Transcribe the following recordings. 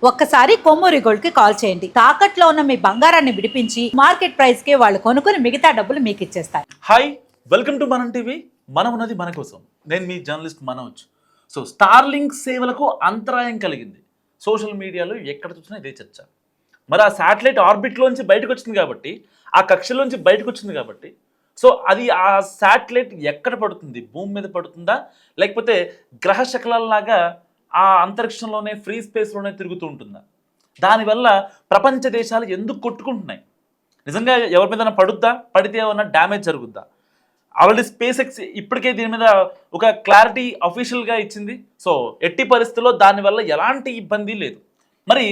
ఒక్కసారి కొమ్మూరి గోల్డ్ కి కాల్ చేయండి. తాకట్లో ఉన్న మీ బంగారాన్ని విడిపించి మార్కెట్ ప్రైస్ కి వాళ్ళు కొనుక్కుని మిగతా డబ్బులు మీకు ఇచ్చేస్తారు. హాయ్, వెల్కమ్ టు మనం టీవీ. మనం ఉన్నది మన కోసం. నేను మీ జర్నలిస్ట్ మనోజ్. సో స్టార్లింక్ సేవలకు అంతరాయం కలిగింది. సోషల్ మీడియాలో ఎక్కడ చూసినా ఇదే చర్చ. మరి ఆ శాటిలైట్ ఆర్బిట్లోంచి బయటకు వచ్చింది కాబట్టి, ఆ కక్షలోంచి బయటకు వచ్చింది కాబట్టి, సో అది ఆ శాటిలైట్ ఎక్కడ పడుతుంది? భూమి మీద పడుతుందా, లేకపోతే గ్రహ శకలాల్లాగా ఆ అంతరిక్షంలోనే ఫ్రీ స్పేస్లోనే తిరుగుతూ ఉంటుందా? దానివల్ల ప్రపంచ దేశాలు ఎందుకు కొట్టుకుంటున్నాయి? నిజంగా ఎవరి మీద పడుద్దా? పడితే ఏమన్నా డ్యామేజ్ జరుగుద్దా? ఆల్రెడీ స్పేస్ ఎక్స్ ఇప్పటికే దీని మీద ఒక క్లారిటీ అఫీషియల్గా ఇచ్చింది. సో ఎట్టి పరిస్థితుల్లో దానివల్ల ఎలాంటి ఇబ్బంది లేదు. మరి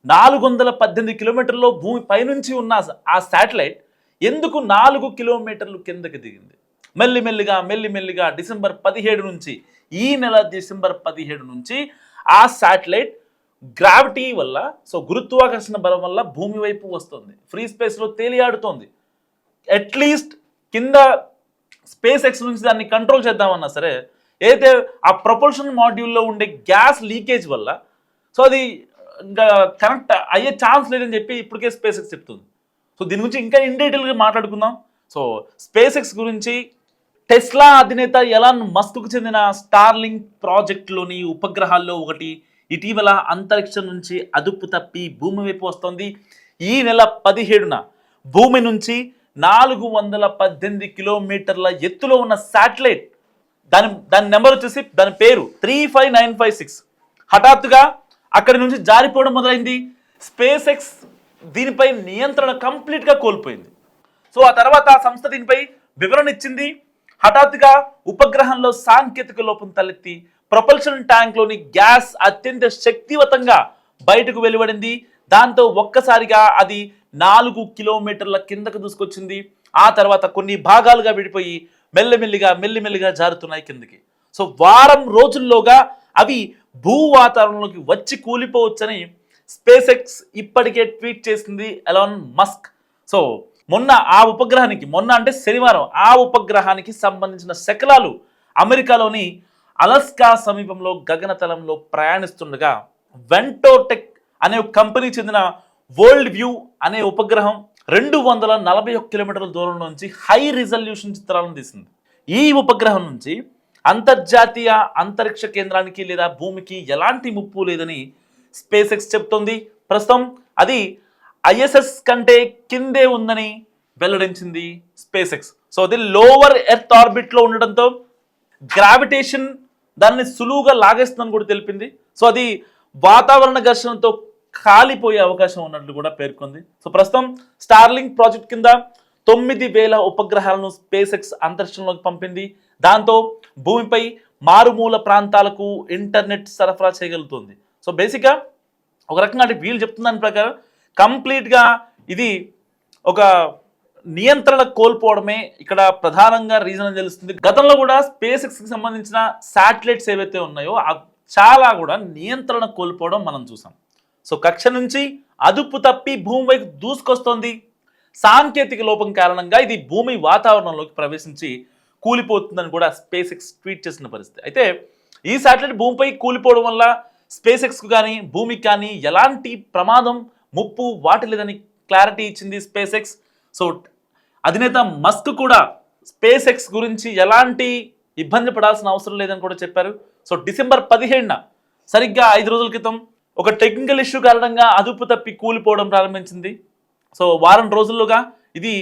418 కిలోమీటర్లో భూమి పైనుంచి ఉన్న ఆ శాటిలైట్ ఎందుకు 4 కిలోమీటర్లు కిందకి దిగింది? మెల్లిమెల్లిగా డిసెంబర్ 17 నుంచి, ఈ నెల డిసెంబర్ 17 నుంచి ఆ శాటిలైట్ గ్రావిటీ వల్ల, సో గురుత్వాకర్షణ బలం వల్ల భూమి వైపు వస్తుంది. ఫ్రీ స్పేస్లో తేలియాడుతోంది. అట్లీస్ట్ కింద స్పేస్ ఎక్స్ నుంచి దాన్ని కంట్రోల్ చేద్దామన్నా సరే, ఏదైతే ఆ ప్రొపల్షన్ మాడ్యూల్లో ఉండే గ్యాస్ లీకేజ్ వల్ల సో అది ఇంకా కనెక్ట్ అయ్యే ఛాన్స్ లేదని చెప్పి ఇప్పటికే స్పేస్ ఎక్స్ చెప్తుంది. సో దీని గురించి ఇంకా ఇన్ డీటెయిల్గా మాట్లాడుకుందాం. సో స్పేస్ ఎక్స్ గురించి, టెస్లా అధినేత ఎలాన్ మస్క్కు చెందిన స్టార్లింక్ ప్రాజెక్టులోని ఉపగ్రహాల్లో ఒకటి ఇటీవల అంతరిక్షం నుంచి అదుపు తప్పి భూమి వైపు వస్తుంది. ఈ నెల 17న భూమి నుంచి 418 కిలోమీటర్ల ఎత్తులో ఉన్న శాటిలైట్, దాని నెంబర్ వచ్చేసి, దాని పేరు 35956, హఠాత్తుగా అక్కడి నుంచి జారిపోవడం మొదలైంది. స్పేస్ ఎక్స్ దీనిపై నియంత్రణ కంప్లీట్గా కోల్పోయింది. సో ఆ తర్వాత ఆ సంస్థ దీనిపై వివరణ ఇచ్చింది. హఠాత్తుగా ఉపగ్రహంలో సాంకేతిక లోపం తలెత్తి ప్రొపల్షన్ ట్యాంక్లోని గ్యాస్ అత్యంత శక్తివంతంగా బయటకు వెలువడింది. దాంతో ఒక్కసారిగా అది 4 కిలోమీటర్ల కిందకు దూసుకొచ్చింది. ఆ తర్వాత కొన్ని భాగాలుగా విడిపోయి మెల్లిమెల్లిగా జారుతున్నాయి కిందకి. సో వారం రోజుల్లోగా అవి భూ వాతావరణంలోకి వచ్చి కూలిపోవచ్చని స్పేస్ ఎక్స్ ఇప్పటికే ట్వీట్ చేసింది ఎలాన్ మస్క్. సో మొన్న అంటే శనివారం ఆ ఉపగ్రహానికి సంబంధించిన శకలాలు అమెరికాలోని అలస్కా సమీపంలో గగనతలంలో ప్రయాణిస్తుండగా వెంటోటెక్ అనే కంపెనీ చెందిన వరల్డ్ వ్యూ అనే ఉపగ్రహం 241 కిలోమీటర్ల దూరం నుంచి హై రిజల్యూషన్ చిత్రాలను తీసింది. ఈ ఉపగ్రహం నుంచి అంతర్జాతీయ అంతరిక్ష కేంద్రానికి లేదా భూమికి ఎలాంటి ముప్పు లేదని స్పేస్ ఎక్స్ చెప్తోంది. ప్రస్తుతం అది ఐఎస్ఎస్ కంటే కిందే ఉందని వెల్లడించింది స్పేస్ ఎక్స్. సో అది లోవర్ ఎర్త్ ఆర్బిట్లో ఉండడంతో గ్రావిటేషన్ దాన్ని సులువుగా లాగేస్తుందని కూడా తెలిపింది. సో అది వాతావరణ ఘర్షణతో కాలిపోయే అవకాశం ఉన్నట్లు కూడా పేర్కొంది. సో ప్రస్తుతం స్టార్లింక్ ప్రాజెక్ట్ కింద 9000 ఉపగ్రహాలను స్పేస్ ఎక్స్ అంతరిక్షంలోకి పంపింది. దాంతో భూమిపై మారుమూల ప్రాంతాలకు ఇంటర్నెట్ సరఫరా చేయగలుగుతుంది. సో బేసిక్గా ఒక రకంగా అంటే వీళ్ళు చెప్తున్న దాని ప్రకారం కంప్లీట్గా ఇది ఒక నియంత్రణ కోల్పోవడమే ఇక్కడ ప్రధానంగా రీజన్ అని తెలుస్తుంది. గతంలో కూడా స్పేస్ ఎక్స్కి సంబంధించిన శాటిలైట్స్ ఏవైతే ఉన్నాయో చాలా కూడా నియంత్రణ కోల్పోవడం మనం చూసాం. సో కక్ష నుంచి అదుపు తప్పి భూమి వైపు దూసుకొస్తోంది. సాంకేతిక లోపం కారణంగా ఇది భూమి వాతావరణంలోకి ప్రవేశించి కూలిపోతుందని కూడా స్పేస్ ఎక్స్ ట్వీట్ చేసిన పరిస్థితి. అయితే ఈ శాటిలైట్ భూమిపై కూలిపోవడం వల్ల స్పేస్ ఎక్స్కు కానీ భూమికి కానీ ఎలాంటి ప్రమాదం, ముప్పు వాటిలేదని క్లారిటీ ఇచ్చింది స్పేస్ ఎక్స్. సో అధినేత మస్క్ కూడా స్పేస్ ఎక్స్ గురించి ఎలాంటి ఇబ్బంది పడాల్సిన అవసరం లేదని కూడా చెప్పారు. సో డిసెంబర్ 17న సరిగ్గా 5 రోజుల క్రితం ఒక టెక్నికల్ ఇష్యూ కారణంగా అదుపు తప్పి కూలిపోవడం ప్రారంభించింది. సో వారం రోజుల్లోగా ఇది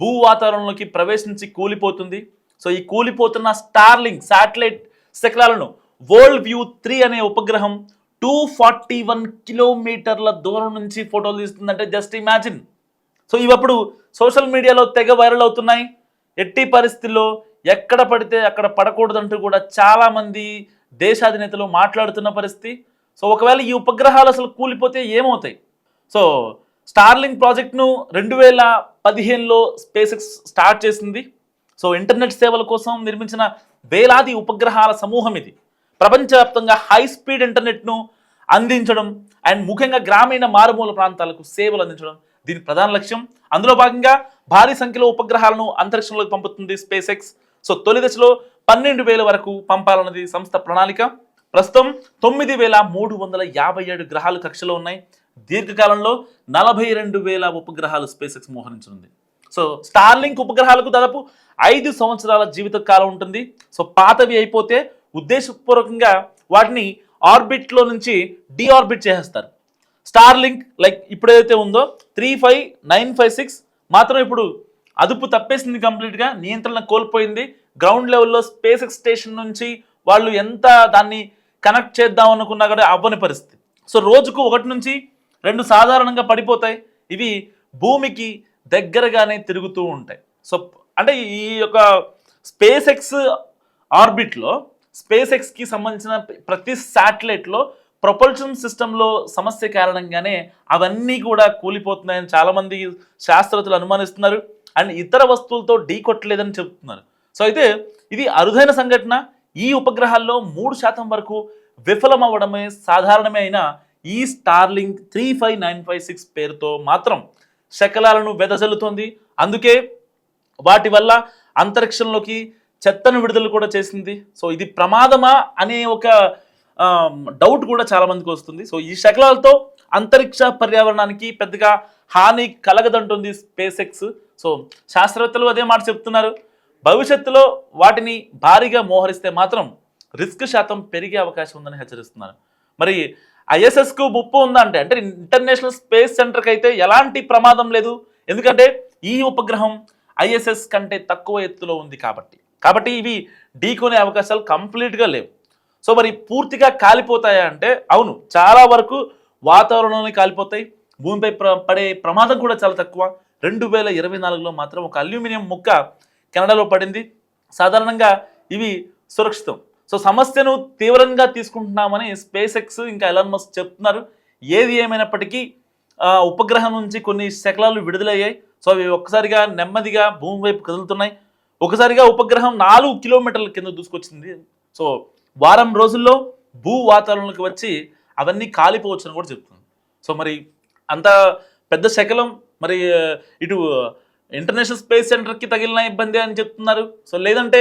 భూ వాతావరణంలోకి ప్రవేశించి కూలిపోతుంది. సో ఈ కూలిపోతున్న స్టార్లింక్ శాటిలైట్ శకలాలను వరల్డ్ వ్యూ 3 అనే ఉపగ్రహం 241 కిలోమీటర్ల దూరం నుంచి ఫోటోలు తీస్తుందంటే జస్ట్ ఇమాజిన్. సో ఇవప్పుడు సోషల్ మీడియాలో తెగ వైరల్ అవుతున్నాయి. ఎట్టి పరిస్థితుల్లో ఎక్కడ పడితే అక్కడ పడకూడదంటూ కూడా చాలామంది దేశాధినేతలు మాట్లాడుతున్న పరిస్థితి. సో ఒకవేళ ఈ ఉపగ్రహాలు అసలు కూలిపోతే ఏమవుతాయి? సో స్టార్లింక్ ప్రాజెక్ట్ను 2015లో స్పేస్ ఎక్స్ స్టార్ట్ చేసింది. సో ఇంటర్నెట్ సేవల కోసం నిర్మించిన వేలాది ఉపగ్రహాల సమూహం ఇది. ప్రపంచవ్యాప్తంగా హై స్పీడ్ ఇంటర్నెట్ను అందించడం అండ్ ముఖ్యంగా గ్రామీణ మారుమూల ప్రాంతాలకు సేవలు అందించడం దీని ప్రధాన లక్ష్యం. అందులో భాగంగా భారీ సంఖ్యలో ఉపగ్రహాలను అంతరిక్షంలోకి పంపుతుంది స్పేస్ ఎక్స్. సో తొలి దశలో 12,000 వరకు పంపాలన్నది సంస్థ ప్రణాళిక. ప్రస్తుతం 9,357 గ్రహాలు కక్షలో ఉన్నాయి. దీర్ఘకాలంలో 42,000 ఉపగ్రహాలు స్పేస్ ఎక్స్ మోహరించనుంది. సో స్టార్లింక్ ఉపగ్రహాలకు దాదాపు 5 సంవత్సరాల జీవిత కాలం ఉంటుంది. సో పాతవి అయిపోతే ఉద్దేశపూర్వకంగా వాటిని ఆర్బిట్లో నుంచి డీఆర్బిట్ చేసేస్తారు. స్టార్లింక్ లైక్ ఇప్పుడైతే ఉందో 35956 మాత్రం ఇప్పుడు అదుపు తప్పేసింది, కంప్లీట్గా నియంత్రణ కోల్పోయింది. గ్రౌండ్ లెవెల్లో స్పేస్ ఎక్స్ స్టేషన్ నుంచి వాళ్ళు ఎంత దాన్ని కనెక్ట్ చేద్దాం అనుకున్నా కూడా అవ్వని పరిస్థితి. సో రోజుకు 1 నుంచి 2 సాధారణంగా పడిపోతాయి. ఇవి భూమికి దగ్గరగానే తిరుగుతూ ఉంటాయి. సో అంటే ఈ యొక్క స్పేస్ ఎక్స్ ఆర్బిట్లో స్పేస్ ఎక్స్కి సంబంధించిన ప్రతి శాటిలైట్లో ప్రొపల్షన్ సిస్టంలో సమస్య కారణంగానే అవన్నీ కూడా కూలిపోతున్నాయని చాలామంది శాస్త్రవేత్తలు అనుమానిస్తున్నారు. అండ్ ఇతర వస్తువులతో ఢీకొట్టలేదని చెబుతున్నారు. సో అయితే ఇది అరుదైన సంఘటన. ఈ ఉపగ్రహాల్లో 3% వరకు విఫలం అవ్వడమే సాధారణమే అయినా ఈ స్టార్లింక్ 35956 పేరుతో మాత్రం శకలాలను వెదజల్లుతోంది. అందుకే వాటి వల్ల అంతరిక్షంలోకి చెత్తను విడుదల కూడా చేసింది. సో ఇది ప్రమాదమా అనే ఒక డౌట్ కూడా చాలా మందికి వస్తుంది. సో ఈ శకలాలతో అంతరిక్ష పర్యావరణానికి పెద్దగా హాని కలగదంటుంది స్పేస్ ఎక్స్. సో శాస్త్రవేత్తలు అదే మాట చెప్తున్నారు. భవిష్యత్తులో వాటిని భారీగా మోహరిస్తే మాత్రం రిస్క్ శాతం పెరిగే అవకాశం ఉందని హెచ్చరిస్తున్నారు. మరి ఐఎస్ఎస్కు ముప్పు ఉందా అంటే ఇంటర్నేషనల్ స్పేస్ సెంటర్కి అయితే ఎలాంటి ప్రమాదం లేదు. ఎందుకంటే ఈ ఉపగ్రహం ఐఎస్ఎస్ కంటే తక్కువ ఎత్తులో ఉంది కాబట్టి ఇవి ఢీకొనే అవకాశాలు కంప్లీట్గా లేవు. సో మరి పూర్తిగా కాలిపోతాయా అంటే అవును, చాలా వరకు వాతావరణంలోనే కాలిపోతాయి. భూమిపై పడే ప్రమాదం కూడా చాలా తక్కువ. 2024లో మాత్రం ఒక అల్యూమినియం ముక్క కెనడాలో పడింది. సాధారణంగా ఇవి సురక్షితం. సో సమస్యను తీవ్రంగా తీసుకుంటున్నామని స్పేస్ ఎక్స్ ఇంకా ఎలాన్ మస్క్ చెప్తున్నారు. ఏది ఏమైనప్పటికీ ఉపగ్రహం నుంచి కొన్ని శకలాలు విడుదలయ్యాయి. సో అవి ఒక్కసారిగా నెమ్మదిగా భూమి వైపు కదులుతున్నాయి. ఒకసారిగా ఉపగ్రహం 4 కిలోమీటర్ల కింద దూసుకొచ్చింది. సో వారం రోజుల్లో భూ వాతావరణంలోకి వచ్చి అవన్నీ కాలిపోవచ్చని కూడా చెప్తుంది. సో మరి అంత పెద్ద శకలం మరి ఇటు ఇంటర్నేషనల్ స్పేస్ సెంటర్కి తగిలిన ఇబ్బంది అని చెప్తున్నారు. సో లేదంటే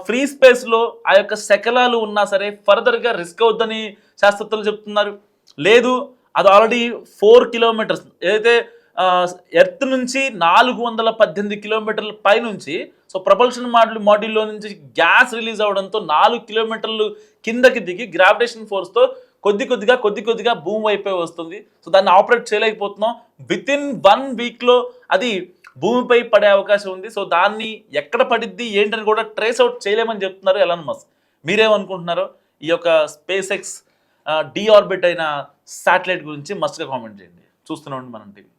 ఫ్రీ స్పేస్లో ఆ యొక్క శకలాలు ఉన్నా సరే ఫర్దర్గా రిస్క్ అవుద్దని శాస్త్రవేత్తలు చెప్తున్నారు. లేదు, అది ఆల్రెడీ 4 కిలోమీటర్స్ ఏదైతే ఎర్త్ నుంచి 418 కిలోమీటర్ల పైనుంచి సో ప్రపల్షన్ మాడ్యూల్లో నుంచి గ్యాస్ రిలీజ్ అవడంతో 4 కిలోమీటర్లు కిందకి దిగి గ్రావిటేషన్ ఫోర్స్తో కొద్ది కొద్దిగా భూమి వైపే వస్తుంది. సో దాన్ని ఆపరేట్ చేయలేకపోతున్నాం. వితిన్ 1 వీక్లో అది భూమిపై పడే అవకాశం ఉంది. సో దాన్ని ఎక్కడ పడిద్ది ఏంటని కూడా ట్రేస్ అవుట్ చేయలేమని చెప్తున్నారు ఎలాన్ మస్క్. మీరేమనుకుంటున్నారో ఈ యొక్క స్పేస్ ఎక్స్ డీఆర్బిట్ అయిన శాటిలైట్ గురించి మస్ట్గా కామెంట్ చేయండి. చూస్తూనే ఉండి మనం టీవీ.